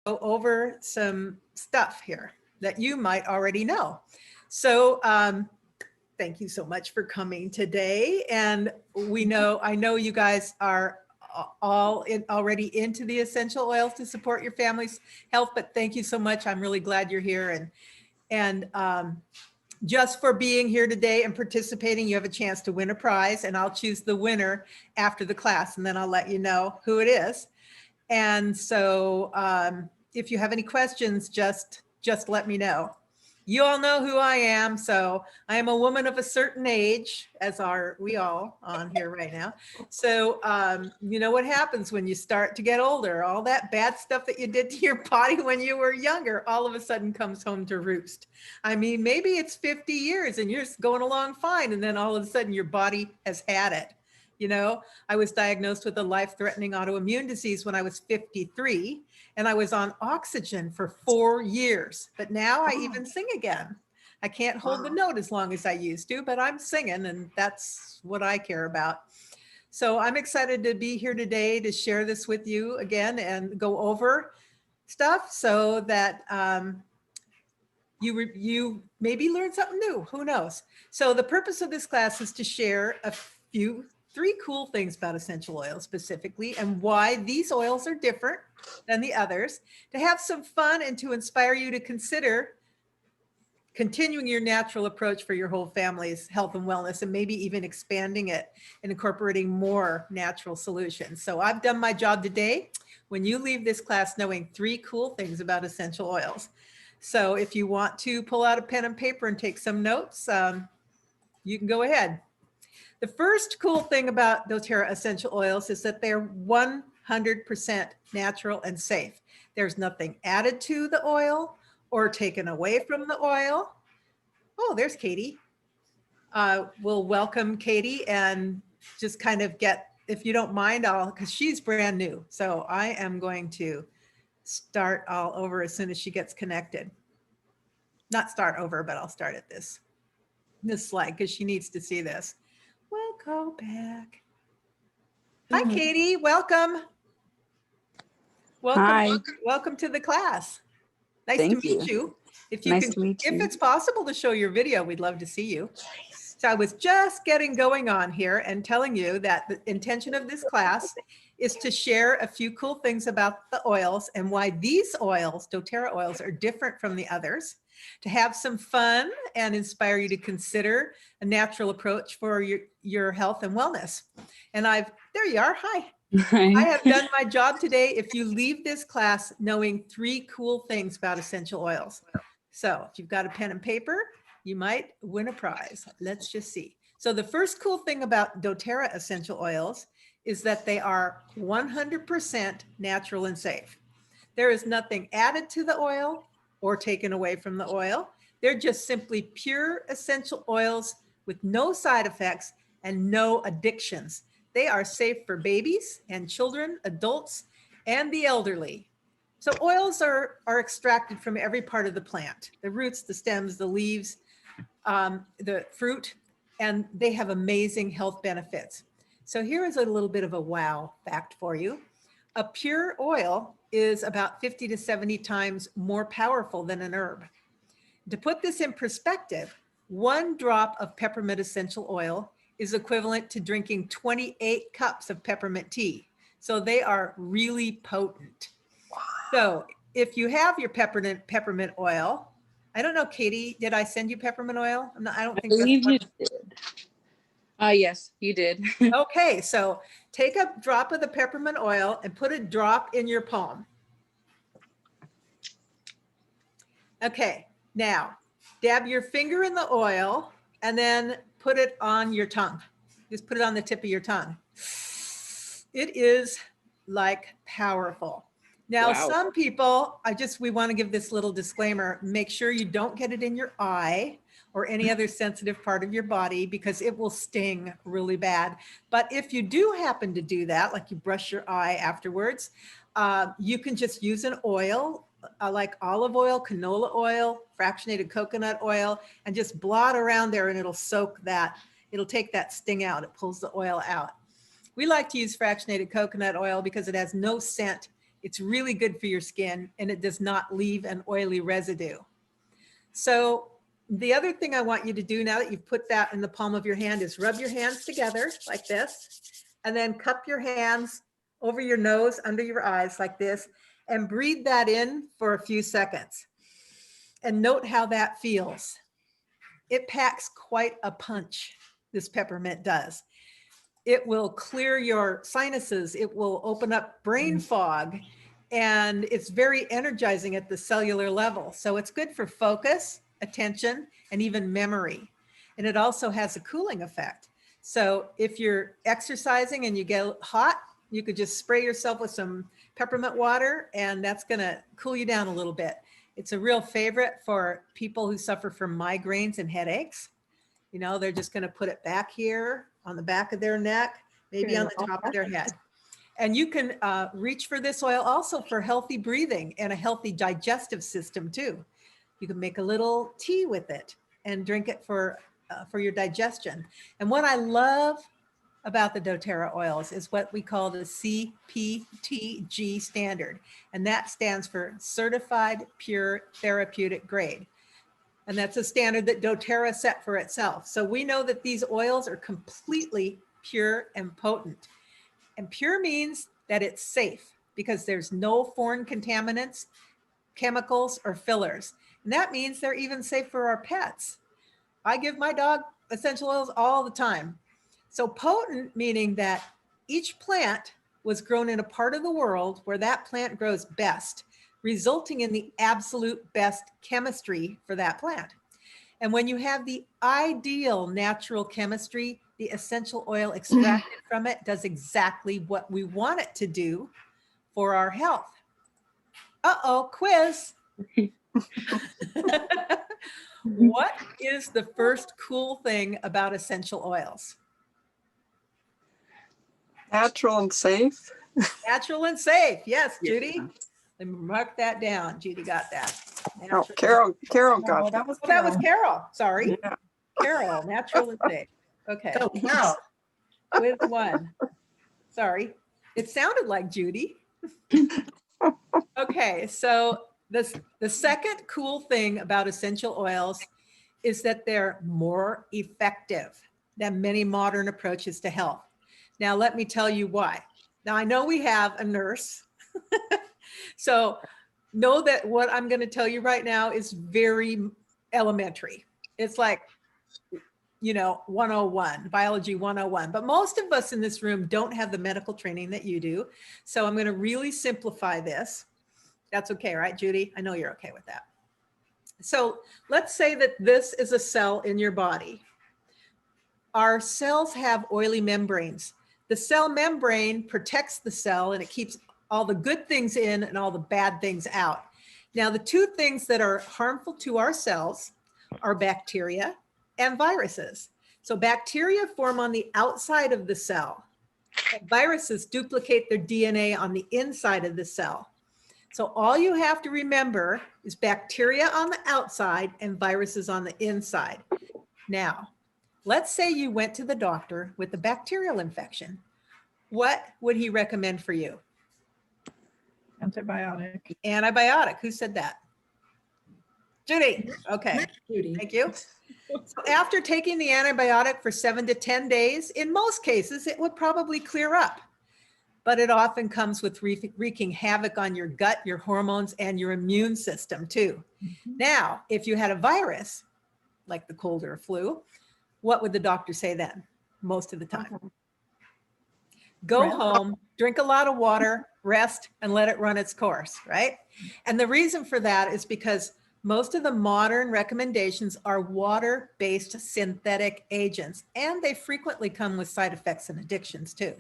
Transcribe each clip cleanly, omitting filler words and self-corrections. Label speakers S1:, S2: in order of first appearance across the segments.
S1: go over some stuff here that you might already know. So thank you so much for coming today. And I know you guys are already into the essential oils to support your family's health, but thank you so much. I'm really glad you're here. And just for being here today and participating, you have a chance to win a prize, and I'll choose the winner after the class, and then I'll let you know who it is. And so if you have any questions, just let me know. You all know who I am. So I am a woman of a certain age, as are we all on here right now. So you know what happens when you start to get older, all that bad stuff that you did to your body when you were younger, all of a sudden comes home to roost. I mean, maybe it's 50 years and you're going along fine. And then all of a sudden your body has had it. You know, I was diagnosed with a life-threatening autoimmune disease when I was 53, and I was on oxygen for 4 years. But now I even sing again. I can't hold the note as long as I used to, but I'm singing, and that's what I care about. So I'm excited to be here today to share this with you again and go over stuff so that you maybe learn something new. Who knows? So the purpose of this class is to share three cool things about essential oils specifically, and why these oils are different than the others, to have some fun and to inspire you to consider continuing your natural approach for your whole family's health and wellness, and maybe even expanding it and incorporating more natural solutions. So I've done my job today when you leave this class knowing three cool things about essential oils. So if you want to pull out a pen and paper and take some notes, you can go ahead. The first cool thing about doTERRA essential oils is that they're 100% natural and safe. There's nothing added to the oil or taken away from the oil. Oh, there's Katie. We'll welcome Katie and just kind of if you don't mind, because she's brand new. So I am going to start all over as soon as she gets connected. Not start over, but I'll start at this slide because she needs to see this. We'll go back. Hi, Katie. Welcome.
S2: Hi.
S1: Welcome to the class. Nice
S2: Thank
S1: to meet you. If it's possible to show your video, we'd love to see you. So I was just getting going on here and telling you that the intention of this class is to share a few cool things about the oils and why these oils, doTERRA oils, are different from the others, to have some fun and inspire you to consider a natural approach for your health and wellness. And there you are. Hi. I have done my job today. If you leave this class knowing three cool things about essential oils. So if you've got a pen and paper, you might win a prize. Let's just see. So the first cool thing about doTERRA essential oils is that they are 100% natural and safe. There is nothing added to the oil or taken away from the oil. They're just simply pure essential oils with no side effects and no addictions. They are safe for babies and children, adults, and the elderly. So oils are extracted from every part of the plant, the roots, the stems, the leaves, the fruit, and they have amazing health benefits. So here is a little bit of a wow fact for you. A pure oil is about 50 to 70 times more powerful than an herb. To put this in perspective, 1 drop of peppermint essential oil is equivalent to drinking 28 cups of peppermint tea. So they are really potent. Wow. So if you have your peppermint oil, I don't know, Katie, did I send you peppermint oil? I don't think
S2: I believe you did. Yes, you did.
S1: Okay, so take a drop of the peppermint oil and put a drop in your palm. Okay, now dab your finger in the oil and then put it on your tongue. Just put it on the tip of your tongue. It is like powerful. Now, wow. Some people, we want to give this little disclaimer, make sure you don't get it in your eye or any other sensitive part of your body because it will sting really bad. But if you do happen to do that, like you brush your eye afterwards, you can just use an oil like olive oil, canola oil, fractionated coconut oil, and just blot around there and it'll soak that. It'll take that sting out. It pulls the oil out. We like to use fractionated coconut oil because it has no scent It's really good for your skin, and it does not leave an oily residue. So the other thing I want you to do now that you've put that in the palm of your hand is rub your hands together like this, and then cup your hands over your nose, under your eyes like this, and breathe that in for a few seconds. And note how that feels. It packs quite a punch, this peppermint does. It will clear your sinuses. It will open up brain fog, and it's very energizing at the cellular level. So it's good for focus, attention, and even memory. And it also has a cooling effect. So if you're exercising and you get hot, you could just spray yourself with some peppermint water, and that's going to cool you down a little bit. It's a real favorite for people who suffer from migraines and headaches. You know, they're just going to put it back here on the back of their neck, maybe on the top of their head. And you can reach for this oil also for healthy breathing and a healthy digestive system too. You can make a little tea with it and drink it for your digestion. And what I love about the doTERRA oils is what we call the CPTG standard. And that stands for Certified Pure Therapeutic Grade. And that's a standard that doTERRA set for itself. So we know that these oils are completely pure and potent. And pure means that it's safe because there's no foreign contaminants, chemicals, or fillers. And that means they're even safe for our pets. I give my dog essential oils all the time. So potent, meaning that each plant was grown in a part of the world where that plant grows best, resulting in the absolute best chemistry for that plant. And when you have the ideal natural chemistry, the essential oil extracted from it does exactly what we want it to do for our health. Uh-oh, quiz. What is the first cool thing about essential oils?
S3: Natural and safe.
S1: Natural and safe. Yes, Judy. Let me mark that down. Judy got that.
S3: Oh, Carol got that.
S1: That was Carol. Sorry.
S3: Yeah.
S1: Carol, natural and safe. Okay.
S4: Oh, Carol.
S1: With one. Sorry. It sounded like Judy. Okay, so the second cool thing about essential oils is that they're more effective than many modern approaches to health. Now, let me tell you why. Now, I know we have a nurse. So know that what I'm going to tell you right now is very elementary. It's like, you know, 101, biology 101. But most of us in this room don't have the medical training that you do. So I'm going to really simplify this. That's okay, right, Judy? I know you're okay with that. So let's say that this is a cell in your body. Our cells have oily membranes. The cell membrane protects the cell and it keeps all the good things in and all the bad things out. Now, the two things that are harmful to our cells are bacteria and viruses. So bacteria form on the outside of the cell, and viruses duplicate their DNA on the inside of the cell. So all you have to remember is bacteria on the outside and viruses on the inside. Now, let's say you went to the doctor with a bacterial infection. What would he recommend for you?
S4: Antibiotic.
S1: Antibiotic. Who said that? Judy. Okay.
S4: Judy.
S1: Thank you. So after taking the antibiotic for 7 to 10 days, in most cases, it would probably clear up. But it often comes with wreaking havoc on your gut, your hormones, and your immune system too. Now, if you had a virus, like the cold or flu, what would the doctor say then? Most of the time. Go home, drink a lot of water, rest, and let it run its course, right? And the reason for that is because most of the modern recommendations are water-based synthetic agents, and they frequently come with side effects and addictions too.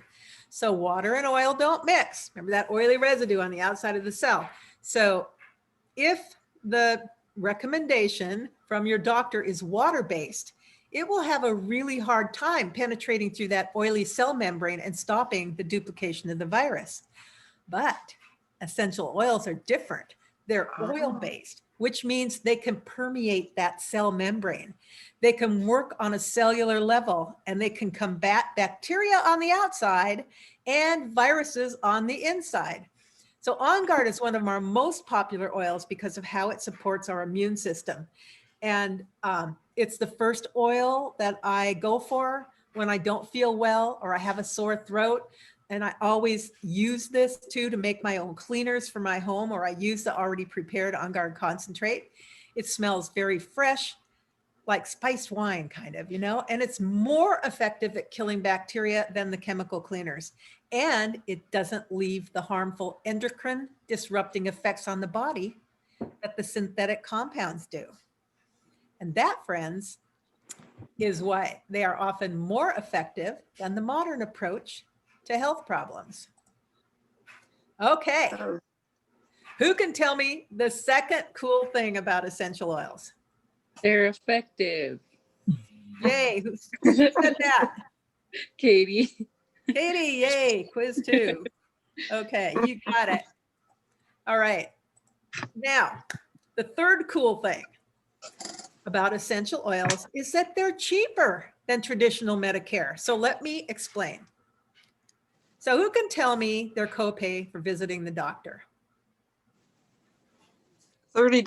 S1: So water and oil don't mix. Remember that oily residue on the outside of the cell. So if the recommendation from your doctor is water-based, it will have a really hard time penetrating through that oily cell membrane and stopping the duplication of the virus. But essential oils are different. They're oil-based, which means they can permeate that cell membrane. They can work on a cellular level, and they can combat bacteria on the outside and viruses on the inside. So On Guard is one of our most popular oils because of how it supports our immune system. And it's the first oil that I go for when I don't feel well or I have a sore throat. And I always use this too to make my own cleaners for my home, or I use the already prepared On Guard concentrate. It smells very fresh, like spiced wine kind of, you know, and it's more effective at killing bacteria than the chemical cleaners. And it doesn't leave the harmful endocrine disrupting effects on the body that the synthetic compounds do. And that, friends, is why they are often more effective than the modern approach to health problems. Okay, who can tell me the second cool thing about essential oils?
S2: They're effective.
S1: Yay, who said that?
S2: Katie.
S1: Katie, yay, quiz 2. Okay, you got it. All right. Now, the third cool thing about essential oils is that they're cheaper than traditional Medicare. So let me explain. So who can tell me their copay for visiting the doctor?
S3: $30.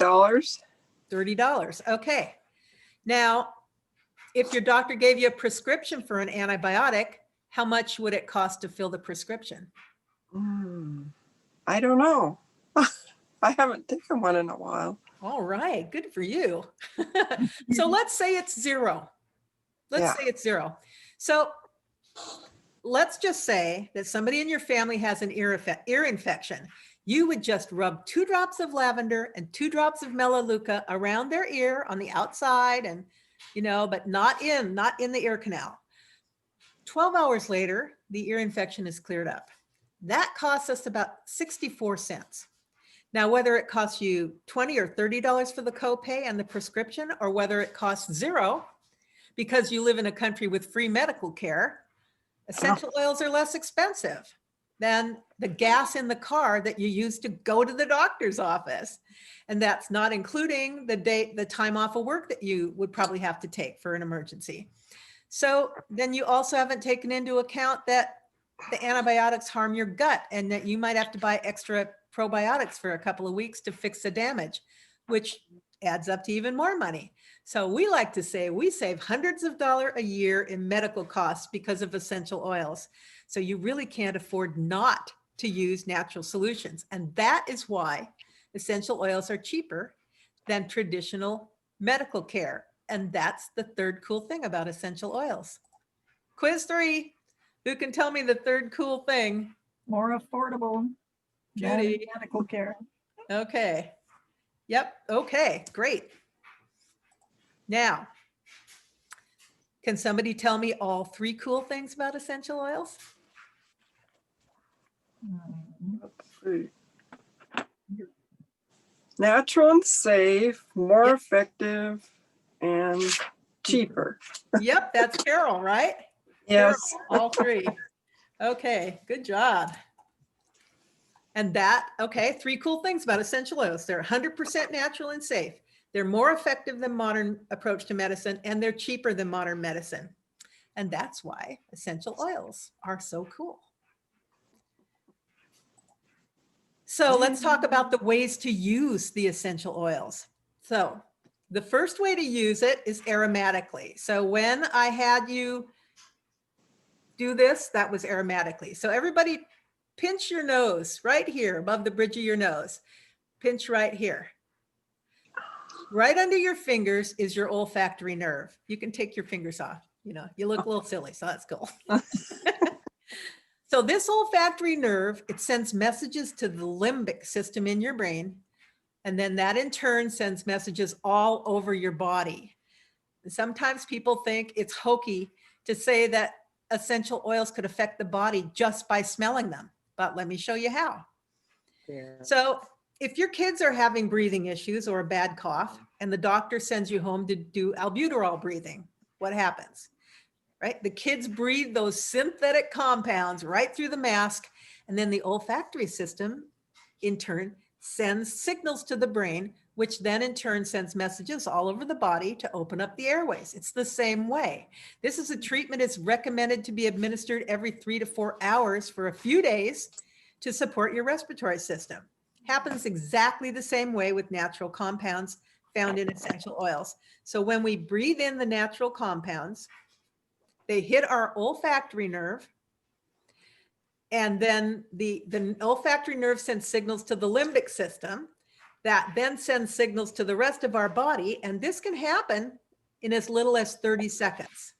S1: $30. Okay. Now, if your doctor gave you a prescription for an antibiotic, how much would it cost to fill the prescription?
S3: I don't know. I haven't taken one in a while.
S1: All right, good for you. So let's say it's zero. Let's say it's zero. So let's just say that somebody in your family has an ear infection. You would just rub 2 drops of lavender and 2 drops of melaleuca around their ear on the outside, and you know, but not in the ear canal. 12 hours later, the ear infection is cleared up. That costs us about 64 cents. Now, whether it costs you $20 or $30 for the copay and the prescription, or whether it costs $0 because you live in a country with free medical care, essential oils are less expensive than the gas in the car that you use to go to the doctor's office. And that's not including the time off of work that you would probably have to take for an emergency. So then you also haven't taken into account that the antibiotics harm your gut and that you might have to buy extra probiotics for a couple of weeks to fix the damage, which adds up to even more money. So we like to say we save hundreds of dollars a year in medical costs because of essential oils. So you really can't afford not to use natural solutions. And that is why essential oils are cheaper than traditional medical care. And that's the third cool thing about essential oils. Quiz 3, who can tell me the third cool thing?
S4: More affordable.
S1: Judy.
S4: Medical care.
S1: Okay. Yep. Okay, great. Now, can somebody tell me all 3 cool things about essential oils?
S3: Let's see. Natural and safe, more effective, and cheaper.
S1: Yep, that's Carol, right?
S3: Yes.
S1: Carol, all 3. Okay, good job. And that, okay, 3 cool things about essential oils. They're 100% natural and safe. They're more effective than modern approach to medicine, and they're cheaper than modern medicine. And that's why essential oils are so cool. So let's talk about the ways to use the essential oils. So the first way to use it is aromatically. So when I had you do this, that was aromatically. So everybody pinch your nose right here above the bridge of your nose. Pinch right here. Right under your fingers is your olfactory nerve. You can take your fingers off. You know, you look a little silly, so that's cool. So this olfactory nerve, it sends messages to the limbic system in your brain. And then that in turn sends messages all over your body. And sometimes people think it's hokey to say that essential oils could affect the body just by smelling them. But let me show you how.
S2: Yeah.
S1: So if your kids are having breathing issues or a bad cough and the doctor sends you home to do albuterol breathing, what happens? Right? The kids breathe those synthetic compounds right through the mask, and then the olfactory system in turn sends signals to the brain, which then in turn sends messages all over the body to open up the airways. It's the same way. This is a treatment that's recommended to be administered every 3 to 4 hours for a few days to support your respiratory system. Happens exactly the same way with natural compounds found in essential oils. So when we breathe in the natural compounds, they hit our olfactory nerve, and then the olfactory nerve sends signals to the limbic system that then sends signals to the rest of our body. And this can happen in as little as 30 seconds.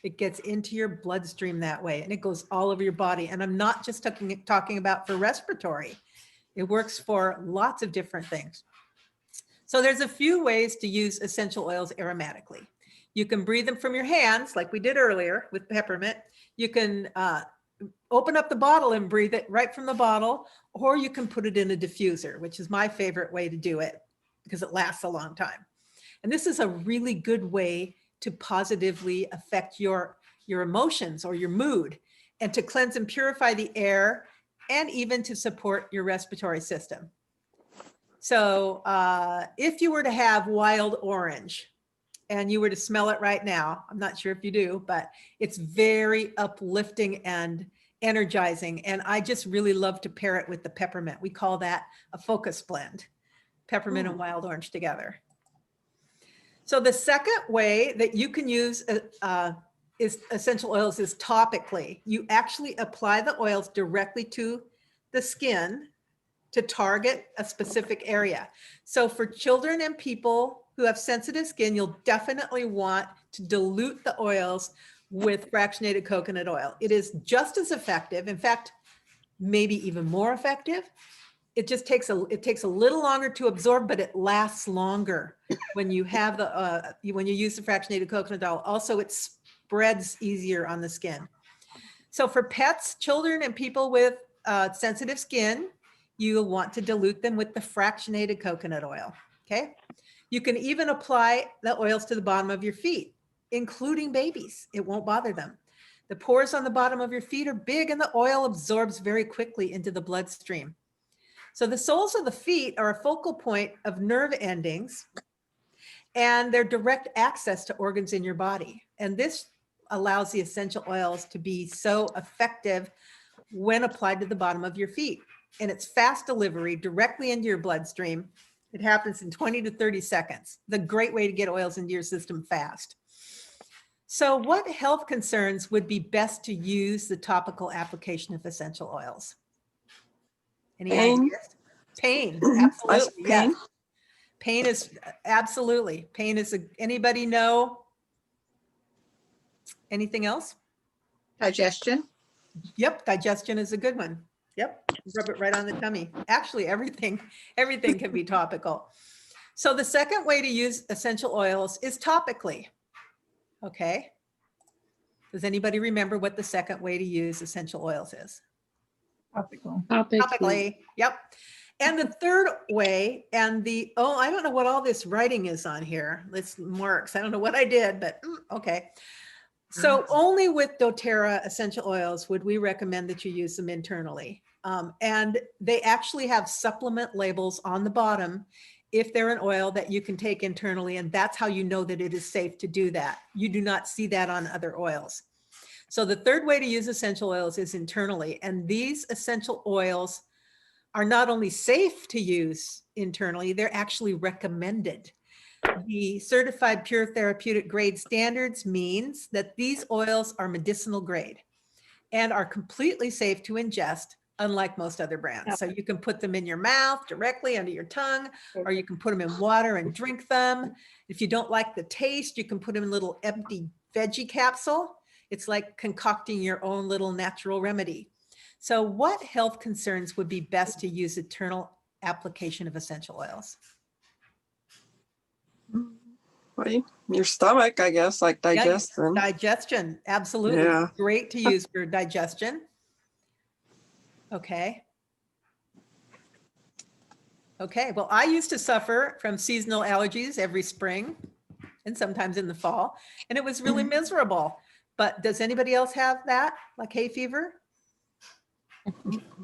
S1: It gets into your bloodstream that way, and it goes all over your body. And I'm not just talking about for respiratory. It works for lots of different things. So there's a few ways to use essential oils aromatically. You can breathe them from your hands like we did earlier with peppermint. You can open up the bottle and breathe it right from the bottle, or you can put it in a diffuser, which is my favorite way to do it because it lasts a long time. And this is a really good way to positively affect your emotions or your mood, and to cleanse and purify the air, and even to support your respiratory system. So if you were to have wild orange and you were to smell it right now, I'm not sure if you do, but it's very uplifting and energizing. And I just really love to pair it with the peppermint. We call that a focus blend, peppermint and wild orange together. So the second way that you can use is essential oils is topically. You actually apply the oils directly to the skin to target a specific area. So for children and people who have sensitive skin, you'll definitely want to dilute the oils with fractionated coconut oil. It is just as effective, in fact, maybe even more effective. It just takes a little longer to absorb, but it lasts longer when you have the when you use the fractionated coconut oil. Also, it spreads easier on the skin. So for pets, children, and people with sensitive skin, you'll want to dilute them with the fractionated coconut oil. Okay. You can even apply the oils to the bottom of your feet, including babies. It won't bother them. The pores on the bottom of your feet are big, and the oil absorbs very quickly into the bloodstream. So the soles of the feet are a focal point of nerve endings, and they're direct access to organs in your body. And this allows the essential oils to be so effective when applied to the bottom of your feet. And it's fast delivery directly into your bloodstream. It happens in 20 to 30 seconds. The great way to get oils into your system fast. So what health concerns would be best to use the topical application of essential oils? Any ideas? Pain, absolutely.
S3: Pain?
S1: Yes. Pain is absolutely. Pain is anybody know? Anything else?
S4: Digestion.
S1: Yep, digestion is a good one. Yep, rub it right on the tummy. Actually, everything can be topical. So the second way to use essential oils is topically. Okay. Does anybody remember what the second way to use essential oils is? Topically. Yep. And the third way, and I don't know what all this writing is on here. It's marks. I don't know what I did, but okay. So only with doTERRA essential oils would we recommend that you use them internally. And they actually have supplement labels on the bottom if they're an oil that you can take internally, and that's how you know that it is safe to do that. You do not see that on other oils. So the third way to use essential oils is internally, and these essential oils are not only safe to use internally, they're actually recommended. The certified pure therapeutic grade standards means that these oils are medicinal grade and are completely safe to ingest, unlike most other brands. So you can put them in your mouth directly under your tongue, or you can put them in water and drink them. If you don't like the taste, you can put them in a little empty veggie capsule. It's like concocting your own little natural remedy. So what health concerns would be best to use internal application of essential oils?
S3: Well, your stomach, I guess, like digestion.
S1: Yeah, digestion, absolutely.
S3: Yeah.
S1: Great to use for digestion. Okay. Okay, well, I used to suffer from seasonal allergies every spring and sometimes in the fall, and it was really miserable. But does anybody else have that, like hay fever?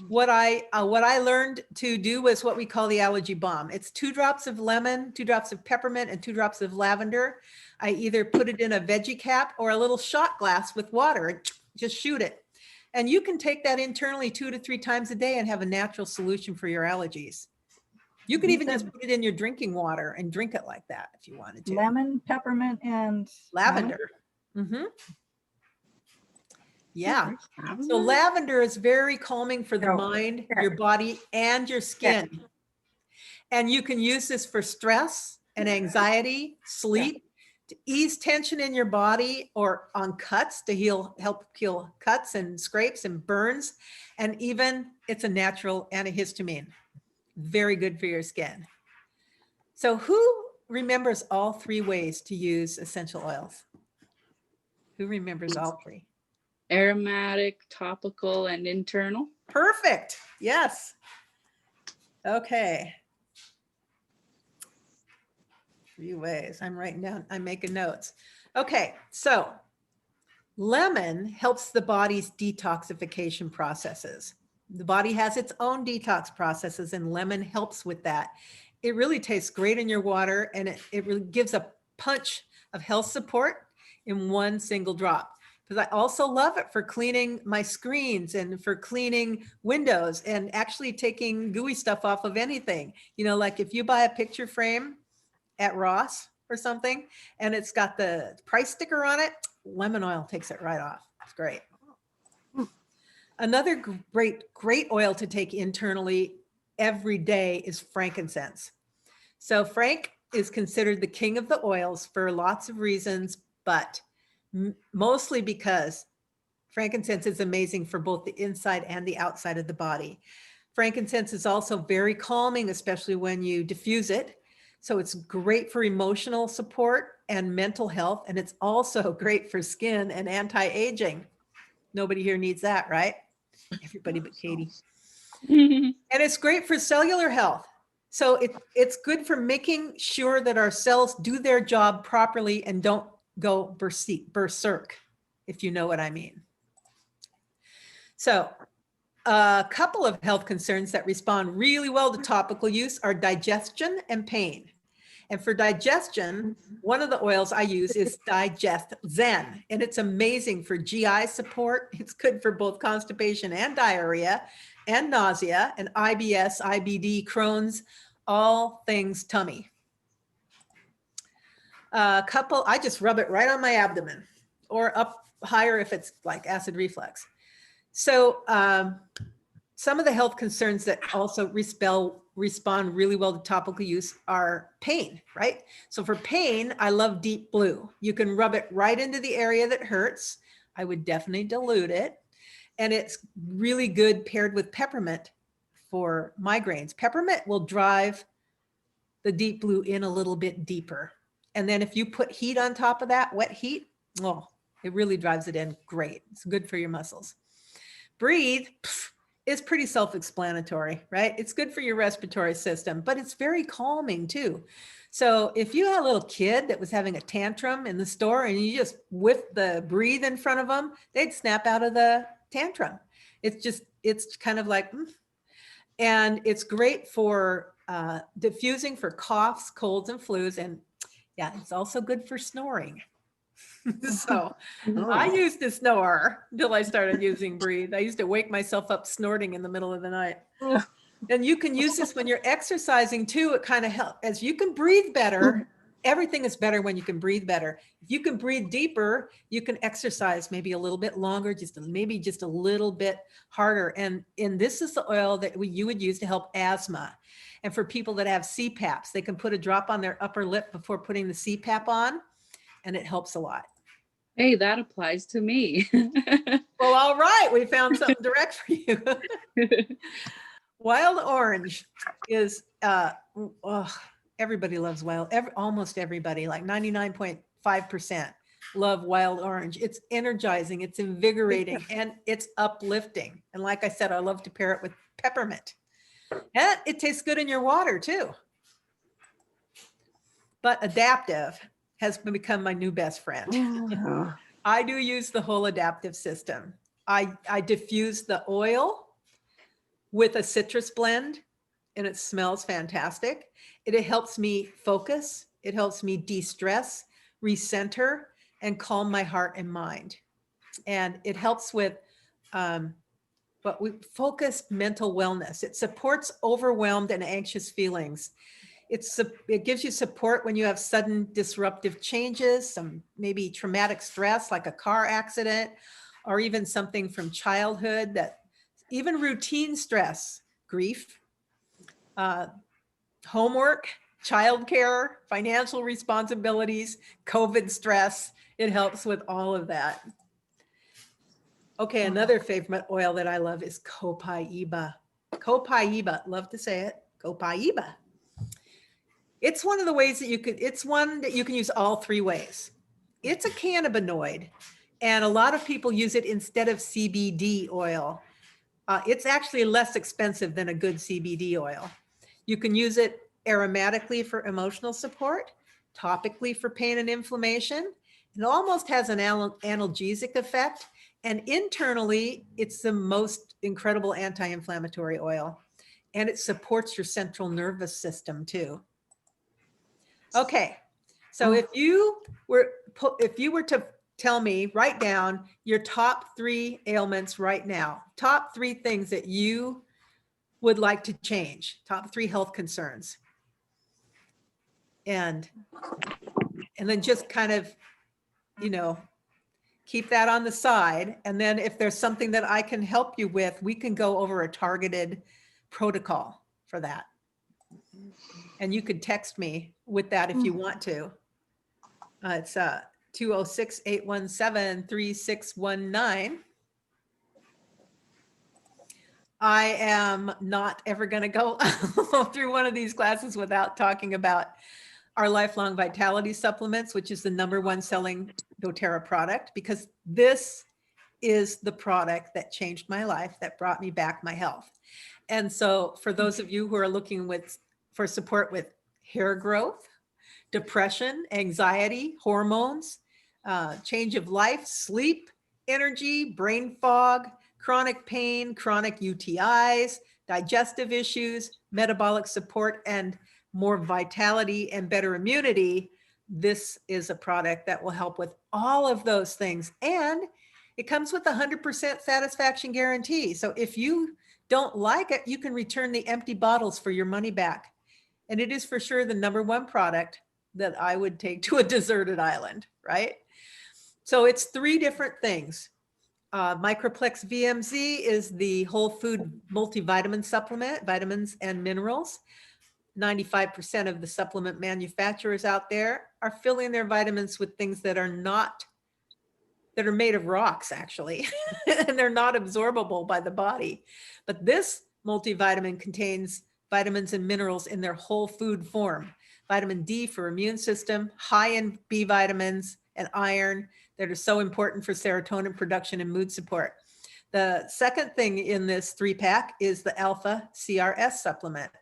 S1: What I learned to do was what we call the allergy bomb. It's 2 drops of lemon, 2 drops of peppermint, and 2 drops of lavender. I either put it in a veggie cap or a little shot glass with water and just shoot it. And you can take that internally 2 to 3 times a day and have a natural solution for your allergies. You could
S5: You
S1: even just
S5: said-
S1: put it in your drinking water and drink it like that if you wanted to.
S5: Lemon, peppermint, and
S1: Lavender. Mhm. Yeah. So
S3: Lavender?
S1: lavender is very calming for the
S5: No.
S1: mind,
S5: Yeah.
S1: your body, and your skin. And you can use this for stress and anxiety, sleep, to ease tension in your body, or on cuts to help heal cuts and scrapes and burns. And even it's a natural antihistamine. Very good for your skin. So who remembers all 3 ways to use essential oils? Who remembers all 3?
S2: Aromatic, topical, and internal.
S1: Perfect. Yes. Okay. 3 ways. I'm writing down, I'm making notes. Okay, so lemon helps the body's detoxification processes. The body has its own detox processes, and lemon helps with that. It really tastes great in your water, and it really gives a punch of health support in one single drop. Because I also love it for cleaning my screens and for cleaning windows and actually taking gooey stuff off of anything. You know, like if you buy a picture frame at Ross or something, and it's got the price sticker on it, lemon oil takes it right off. It's great. Another great oil to take internally every day is frankincense. So frank is considered the king of the oils for lots of reasons, but mostly because frankincense is amazing for both the inside and the outside of the body. Frankincense is also very calming, especially when you diffuse it. So it's great for emotional support and mental health. And it's also great for skin and anti-aging. Nobody here needs that, right? Everybody but Katie. And it's great for cellular health. So it's good for making sure that our cells do their job properly and don't go berserk, if you know what I mean. So a couple of health concerns that respond really well to topical use are digestion and pain. And for digestion, one of the oils I use is Digest Zen, and it's amazing for GI support. It's good for both constipation and diarrhea and nausea and IBS, IBD, Crohn's, all things tummy. I just rub it right on my abdomen or up higher if it's like acid reflux. So some of the health concerns that also respond really well to topical use are pain, right? So for pain, I love Deep Blue. You can rub it right into the area that hurts. I would definitely dilute it. And it's really good paired with peppermint for migraines. Peppermint will drive the Deep Blue in a little bit deeper. And then if you put heat on top of that, wet heat, oh, it really drives it in great. It's good for your muscles. Breathe is pretty self-explanatory, right? It's good for your respiratory system, but it's very calming too. So if you had a little kid that was having a tantrum in the store and you just whipped the Breathe in front of them, they'd snap out of the tantrum. It's kind of like, and it's great for diffusing for coughs, colds, and flus. And yeah, it's also good for snoring. So I used to snore until I started using Breathe. I used to wake myself up snorting in the middle of the night. And you can use this when you're exercising too. It kind of helps as you can breathe better. Everything is better when you can breathe better. If you can breathe deeper, you can exercise maybe a little bit longer, maybe just a little bit harder. And this is the oil that you would use to help asthma. And for people that have CPAPs, they can put a drop on their upper lip before putting the CPAP on, and it helps a lot.
S2: Hey, that applies to me.
S1: Well, all right. We found something direct for you. Wild orange is, everybody loves almost everybody, like 99.5% love wild orange. It's energizing, it's invigorating, and it's uplifting. And like I said, I love to pair it with peppermint. And it tastes good in your water too. But adaptive has become my new best friend. I do use the whole adaptive system. I diffuse the oil with a citrus blend, and it smells fantastic. It helps me focus. It helps me de-stress, recenter, and calm my heart and mind. And it helps with but we focused mental wellness. It supports overwhelmed and anxious feelings. It gives you support when you have sudden disruptive changes, some maybe traumatic stress like a car accident, or even something from childhood, that even routine stress, grief, homework, childcare, financial responsibilities, COVID stress. It helps with all of that. Okay, another favorite oil that I love is Copaiba. Copaiba, love to say it, Copaiba. It's one of the ways that it's one that you can use all three ways. It's a cannabinoid, and a lot of people use it instead of CBD oil. It's actually less expensive than a good CBD oil. You can use it aromatically for emotional support, topically for pain and inflammation. It almost has an analgesic effect. And internally, it's the most incredible anti-inflammatory oil. And it supports your central nervous system too. Okay, so if you were to tell me, write down your top 3 ailments right now, top 3 things that you would like to change, top 3 health concerns. And then just kind of, keep that on the side. And then if there's something that I can help you with, we can go over a targeted protocol for that. And you could text me with that if you want to. It's 206-817-3619. I am not ever going to go through one of these classes without talking about our Lifelong Vitality supplements, which is the #1 selling doTERRA product, because this is the product that changed my life, that brought me back my health. And so for those of you who are looking for support with hair growth, depression, anxiety, hormones, change of life, sleep, energy, brain fog, chronic pain, chronic UTIs, digestive issues, metabolic support, and more vitality and better immunity, this is a product that will help with all of those things. And it comes with a 100% satisfaction guarantee. So if you don't like it, you can return the empty bottles for your money back. And it is for sure the #1 product that I would take to a deserted island, right? So it's 3 different things. Microplex VMZ is the whole food multivitamin supplement, vitamins and minerals. 95% of the supplement manufacturers out there are filling their vitamins with things that are made of rocks, actually, and they're not absorbable by the body. But this multivitamin contains vitamins and minerals in their whole food form. Vitamin D for immune system, high in B vitamins and iron that are so important for serotonin production and mood support. The second thing in this 3-pack is the Alpha CRS supplement.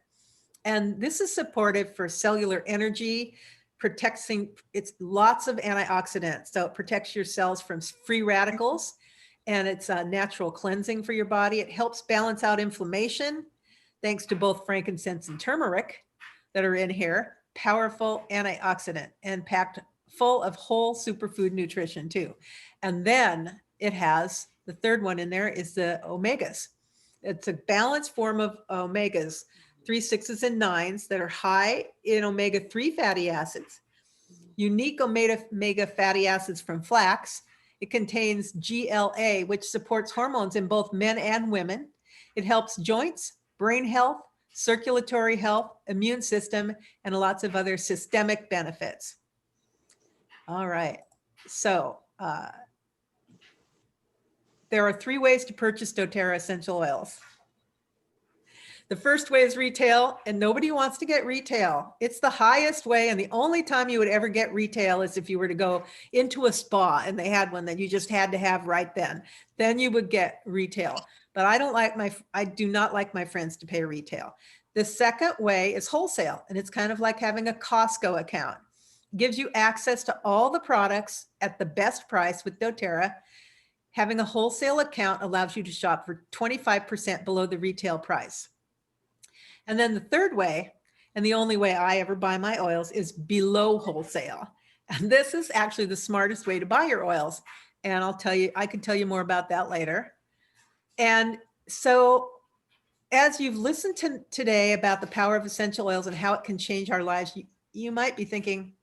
S1: And this is supportive for cellular energy, it's lots of antioxidants. So it protects your cells from free radicals, and it's a natural cleansing for your body. It helps balance out inflammation, thanks to both frankincense and turmeric that are in here. Powerful antioxidant and packed full of whole superfood nutrition too. And then it has the third one in there is the omegas. It's a balanced form of omegas, 3, 6s, and 9s that are high in omega-3 fatty acids. Unique omega fatty acids from flax. It contains GLA, which supports hormones in both men and women. It helps joints, brain health, circulatory health, immune system, and lots of other systemic benefits. All right, so there are 3 ways to purchase doTERRA essential oils. The first way is retail, and nobody wants to get retail. It's the highest way, and the only time you would ever get retail is if you were to go into a spa and they had one that you just had to have right then. Then you would get retail. But I do not like my friends to pay retail. The second way is wholesale, and it's kind of like having a Costco account. It gives you access to all the products at the best price with doTERRA. Having a wholesale account allows you to shop for 25% below the retail price. And then the third way, and the only way I ever buy my oils, is below wholesale. And this is actually the smartest way to buy your oils. And I can tell you more about that later. And so as you've listened to today about the power of essential oils and how it can change our lives, you might be thinking,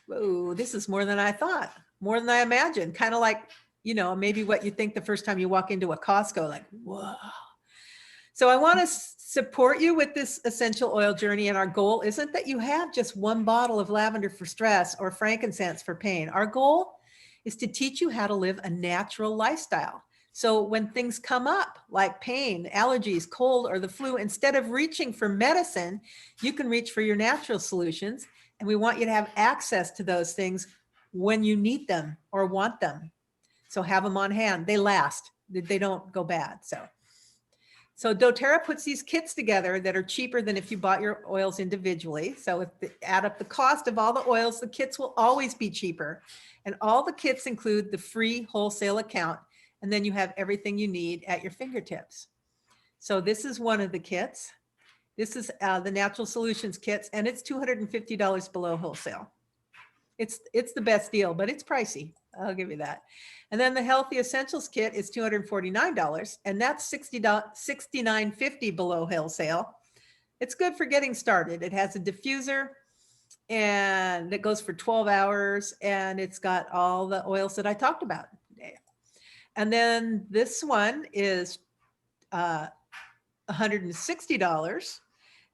S1: whoa, this is more than I thought, more than I imagined. Kind of like, maybe what you think the first time you walk into a Costco, like, whoa. So I want to support you with this essential oil journey. And our goal isn't that you have just one bottle of lavender for stress or frankincense for pain. Our goal is to teach you how to live a natural lifestyle. So when things come up like pain, allergies, cold, or the flu, instead of reaching for medicine, you can reach for your natural solutions. And we want you to have access to those things when you need them or want them. So have them on hand. They last. They don't go bad. So doTERRA puts these kits together that are cheaper than if you bought your oils individually. So if they add up the cost of all the oils, the kits will always be cheaper. And all the kits include the free wholesale account. And then you have everything you need at your fingertips. So this is one of the kits. This is the Natural Solutions kits, and it's $250 below wholesale. It's the best deal, but it's pricey. I'll give you that. And then the Healthy Essentials kit is $249, and that's $69.50 below wholesale. It's good for getting started. It has a diffuser, and it goes for 12 hours, and it's got all the oils that I talked about today. And then this one is $160,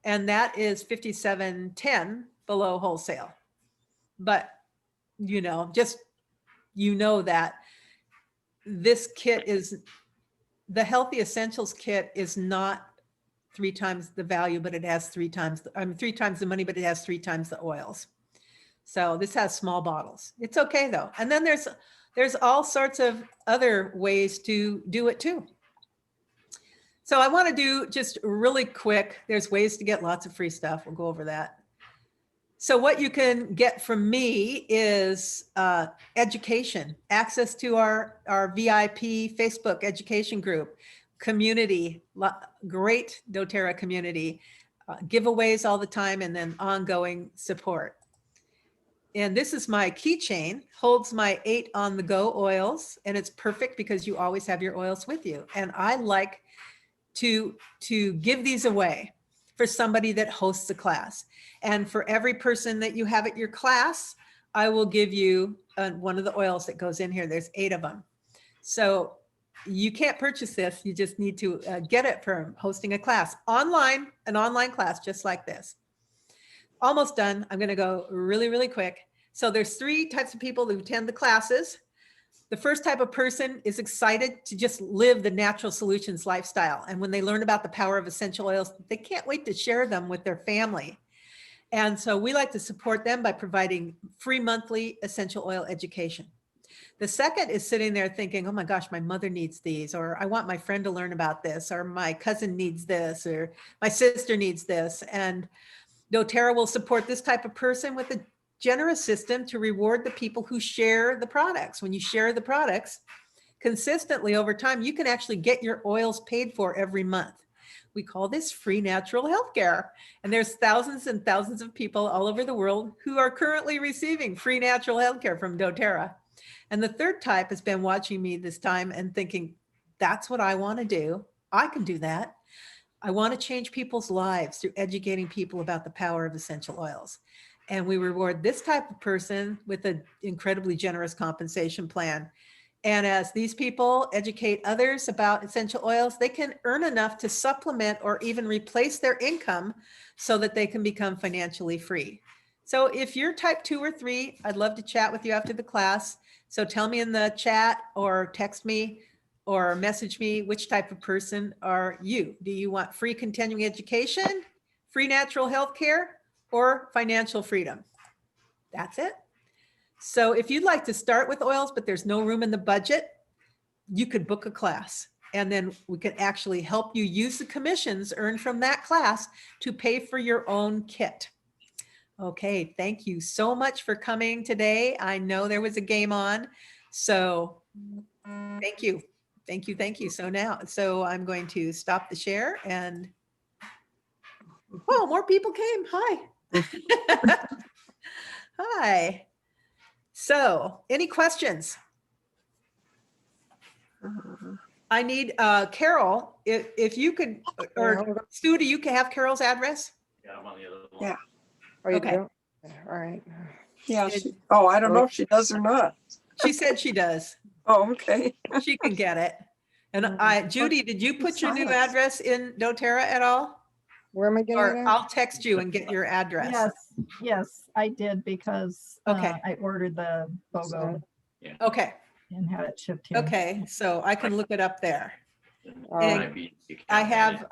S1: and that is $57.10 below wholesale. But that this kit is, the Healthy Essentials kit is not 3 times the value, but it has 3 times the money, but it has 3 times the oils. So this has small bottles. It's okay though. And then there's all sorts of other ways to do it too. So I want to do just really quick. There's ways to get lots of free stuff. We'll go over that. So what you can get from me is education, access to our VIP Facebook education group, community, great doTERRA community, giveaways all the time, and then ongoing support. And this is my keychain, holds my 8 on-the-go oils, and it's perfect because you always have your oils with you. And I like to give these away for somebody that hosts a class. And for every person that you have at your class, I will give you one of the oils that goes in here. There's 8 of them. So you can't purchase this. You just need to get it from hosting a class online, an online class just like this. Almost done. I'm going to go really, really quick. So there's 3 types of people who attend the classes. The first type of person is excited to just live the Natural Solutions lifestyle. And when they learn about the power of essential oils, they can't wait to share them with their family. And so we like to support them by providing free monthly essential oil education. The second is sitting there thinking, oh my gosh, my mother needs these, or I want my friend to learn about this, or my cousin needs this, or my sister needs this. And doTERRA will support this type of person with a generous system to reward the people who share the products. When you share the products consistently over time, you can actually get your oils paid for every month. We call this free natural healthcare. And there's thousands and thousands of people all over the world who are currently receiving free natural healthcare from doTERRA. And the third type has been watching me this time and thinking, that's what I want to do. I can do that. I want to change people's lives through educating people about the power of essential oils. And we reward this type of person with an incredibly generous compensation plan. And as these people educate others about essential oils, they can earn enough to supplement or even replace their income so that they can become financially free. So if you're type 2 or 3, I'd love to chat with you after the class. So tell me in the chat or text me or message me, which type of person are you? Do you want free continuing education, free natural health care, or financial freedom? That's it. So if you'd like to start with oils, but there's no room in the budget, you could book a class, and then we could actually help you use the commissions earned from that class to pay for your own kit. Okay, thank you so much for coming today. I know there was a game on, so thank you. Thank you, thank you. So I'm going to stop the share, and whoa, more people came. Hi. Hi. So any questions? I need Carol, if you could, or Stu, do you have Carol's address?
S5: Yeah, I'm on the other one.
S3: Yeah.
S6: Oh, you
S1: Okay.
S6: do? All right.
S3: Yeah. I don't know if she does or not.
S1: She said she does.
S3: Oh, okay.
S1: She can get it. And Judy, did you put your new
S3: Silence.
S1: address in doTERRA at all?
S6: Where am I getting
S1: Or
S6: it at?
S1: I'll text you and get your address.
S7: Yes, yes, I did because
S1: Okay.
S7: I ordered the BOGO
S1: Okay,
S7: and had it shipped here.
S1: okay, so I can look it up there.
S5: Might
S1: And
S5: be- you
S1: I
S5: can't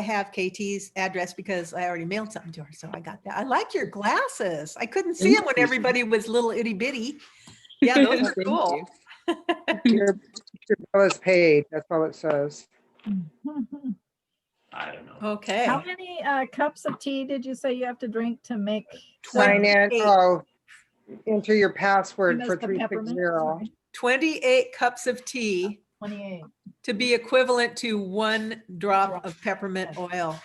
S1: have KT's address because I already mailed something to her, so I got that. I like your glasses. I couldn't see them when everybody was little itty bitty. Yeah, those are
S2: Thank
S1: cool.
S2: you.
S6: Your bill is paid. That's all it says.
S5: I don't know.
S1: Okay.
S7: How many cups of tea did you say you have to drink to make?
S6: Sign in.
S1: 28.
S6: Oh, enter your
S7: You
S6: password
S7: missed
S6: for
S7: the peppermint?
S6: 360.
S7: Sorry.
S1: 28 cups of tea
S7: 28.
S1: to be equivalent to 1 drop of peppermint oil.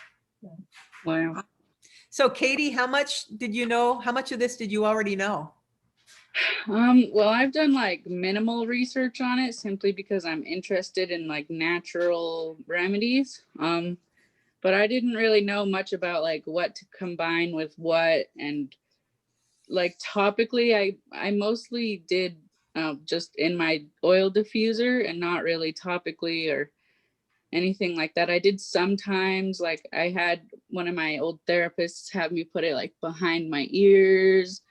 S2: Wow.
S1: So Katie, how much did you know? How much of this did you already know?
S2: Well, I've done like minimal research on it simply because I'm interested in like natural remedies. But I didn't really know much about like what to combine with what, and like topically, I mostly did just in my oil diffuser and not really topically or anything like that. I did sometimes, like I had one of my old therapists have me put it like behind my ears,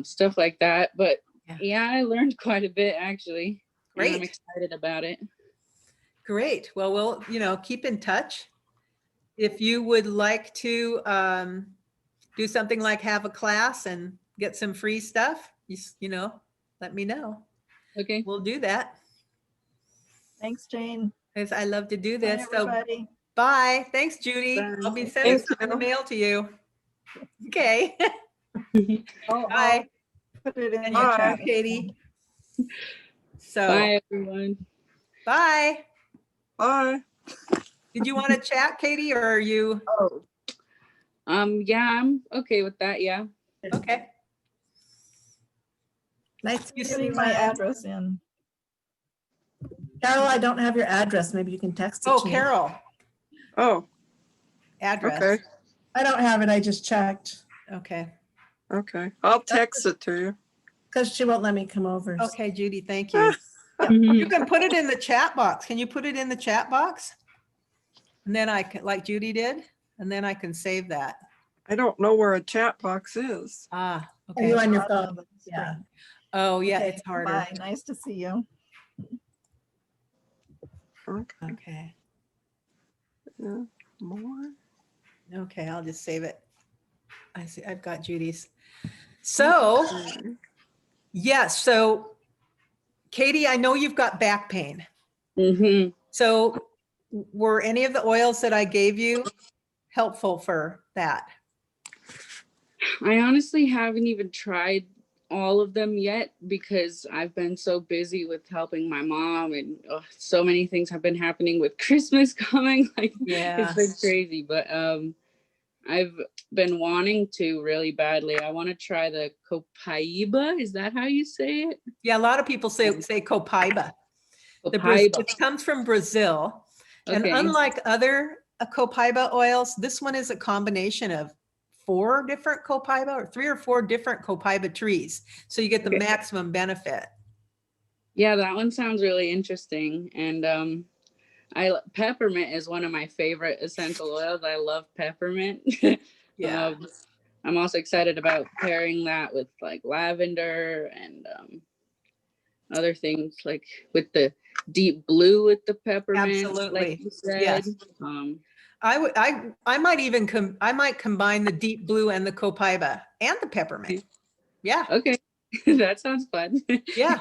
S2: stuff like that. But
S1: Yeah.
S2: yeah, I learned quite a bit actually. And I'm
S1: Great.
S2: excited about it.
S1: Great. Well, we'll, keep in touch. If you would like to do something like have a class and get some free stuff, let me know.
S2: Okay.
S1: We'll do that.
S7: Thanks, Jane.
S1: Because I love to do
S7: Bye,
S1: this. So
S7: everybody.
S1: bye. Thanks, Judy.
S2: Bye.
S1: I'll be sending
S3: Thank
S1: something in the
S3: you.
S1: mail to you. Okay.
S7: I'll
S1: Bye.
S7: put it in
S1: And
S7: the
S1: you
S3: Bye.
S1: too, Katie. So,
S2: Bye everyone.
S1: bye.
S3: Bye.
S1: Did you want to chat, Katie, or are you?
S2: Yeah, I'm okay with that. Yeah.
S1: Okay. Nice to see
S7: Putting
S1: you.
S7: my address in.
S8: Carol, I don't have your address. Maybe you can text it
S1: Oh,
S8: to me.
S1: Carol,
S3: Oh,
S1: address.
S3: okay.
S8: I don't have it. I just checked
S1: Okay.
S3: Okay. I'll text it to you.
S8: because she won't let me come over.
S1: Okay, Judy, thank you. You can put it in the chat box. Can you put it in the chat box? And then I can, like Judy did, and then I can save that.
S3: I don't know where a chat box is.
S1: Ah,
S8: Are you
S1: okay.
S8: on your
S7: Bottom
S8: phone?
S7: of the
S8: Yeah.
S7: screen.
S1: Oh, yeah,
S7: Okay,
S1: it's harder.
S7: Bye. Nice to see you.
S3: Okay.
S1: Okay.
S3: Yeah. More.
S1: Okay, I'll just save it. I see, I've got Judy's. So,
S3: Okay.
S1: yes, so Katie, I know you've got back pain.
S2: Mm-hmm.
S1: So were any of the oils that I gave you helpful for that?
S2: I honestly haven't even tried all of them yet because I've been so busy with helping my mom, and so many things have been happening with Christmas coming. Like
S1: Yeah.
S2: it's been crazy, but I've been wanting to really badly. I want to try the Copaiba. Is that how you say it?
S1: Yeah, a lot of people say Copaiba.
S2: Copaiba.
S1: It comes from Brazil. And
S2: Okay.
S1: unlike other Copaiba oils, this one is a combination of 4 different Copaiba or 3 or 4 different Copaiba trees. So you get the
S2: Okay.
S1: maximum benefit.
S2: Yeah, that one sounds really interesting. And peppermint is one of my favorite essential oils. I love peppermint.
S1: Yeah.
S2: I'm also excited about pairing that with like lavender and other things, like with the deep blue with the peppermint.
S1: Absolutely.
S2: Like you said.
S1: Yes. I might even combine the deep blue and the Copaiba and the peppermint. Yeah.
S2: Okay. That sounds fun.
S1: Yeah.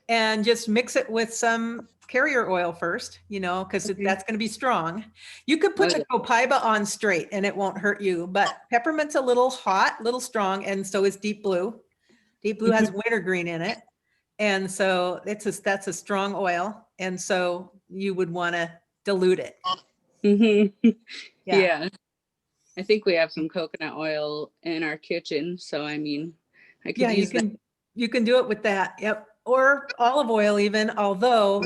S1: And just mix it with some carrier oil first, because
S2: Okay.
S1: that's going to be strong. You could put the Copaiba on straight and it won't hurt you, but peppermint's a little hot, little strong, and so is deep blue. Deep blue has wintergreen in it. And so that's a strong oil. And so you would want to dilute it.
S2: Mhm.
S1: Yeah.
S2: Yeah. I think we have some coconut oil in our kitchen. So, I mean, I could
S1: Yeah,
S2: use that.
S1: you can do it with that. Yep. or olive oil even, although,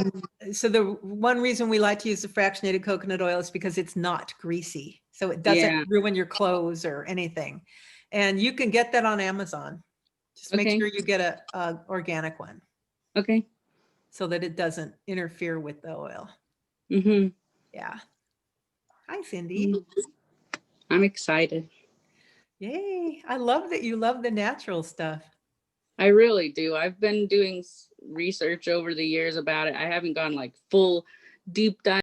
S1: so the one reason we like to use the fractionated coconut oil is because it's not greasy. So it doesn't
S2: Yeah.
S1: ruin your clothes or anything. And you can get that on Amazon. Just make
S2: Okay.
S1: sure you get a organic one
S2: Okay.
S1: so that it doesn't interfere with the oil.
S2: Mm-hmm.
S1: Yeah. Hi, Cindy.
S2: I'm excited.
S1: Yay. I love that you love the natural stuff.
S2: I really do. I've been doing research over the years about it. I haven't gone like full deep dive